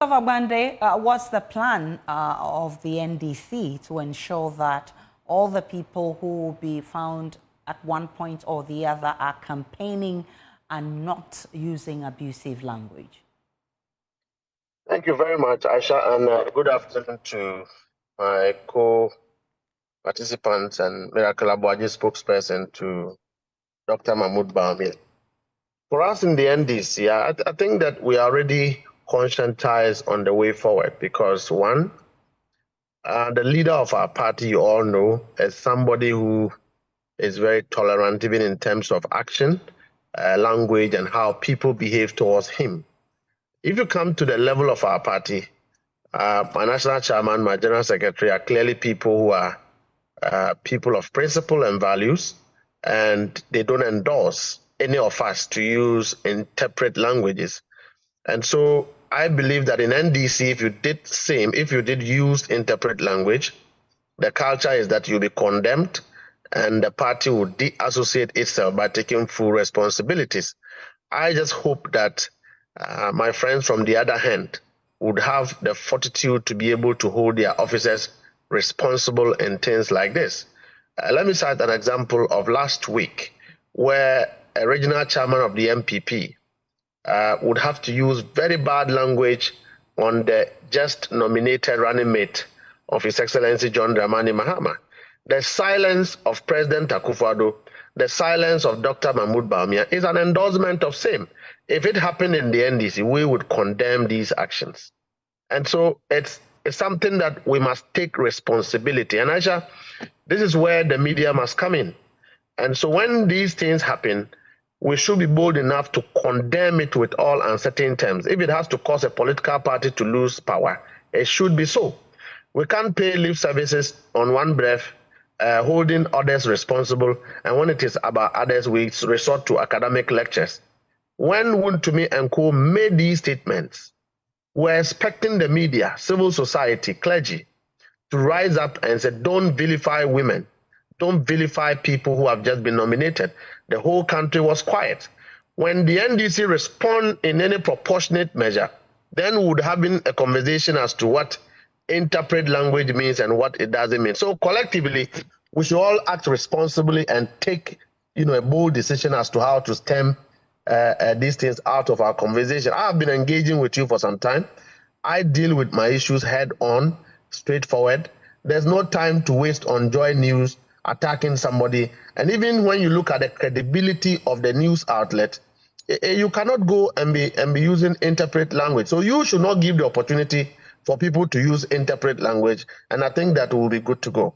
Mustapha Gbande, what's the plan of the NDC to ensure that all the people who will be found at one point or the other are campaigning and not using abusive language? Thank you very much, Aisha, and good afternoon to my co-participants and Miracle Abuaji spokesperson, to Dr. Mahmoud Baumil. For us in the NDC, I think that we are already conscientized on the way forward because, one, the leader of our party, you all know, is somebody who is very tolerant, even in terms of action, language, and how people behave towards him. If you come to the level of our party, my national chairman, my general secretary are clearly people who are people of principle and values, and they don't endorse any of us to use interpret languages. And so I believe that in NDC, if you did use interpret language, the culture is that you'll be condemned and the party will de-associate itself by taking full responsibilities. I just hope that my friends from the other hand would have the fortitude to be able to hold their officers responsible in things like this. Let me cite an example of last week where a regional chairman of the MPP would have to use very bad language on the just nominated running mate of His Excellency John Dramani Mahama. The silence of President Akufo-Addo, the silence of Dr. Mahmoud Bawumia is an endorsement of same. If it happened in the NDC, we would condemn these actions. And so it's something that we must take responsibility. And Aisha, this is where the media must come in. And so when these things happen, we should be bold enough to condemn it with all uncertain terms. If it has to cause a political party to lose power, it should be so. We can't pay lip services on one breath, holding others responsible, and when it is about others, we resort to academic lectures. When Wontumi and Co made these statements, we're expecting the media, civil society, clergy to rise up and say, don't vilify women. Don't vilify people who have just been nominated. The whole country was quiet. When the NDC respond in any proportionate measure, then we would have been a conversation as to what interpret language means and what it doesn't mean. So collectively, we should all act responsibly and take, a bold decision as to how to stem these things out of our conversation. I have been engaging with you for some time. I deal with my issues head on, straightforward. There's no time to waste on Joy News attacking somebody. And even when you look at the credibility of the news outlet, you cannot go and be using interpret language. So you should not give the opportunity for people to use interpret language. And I think that will be good to go.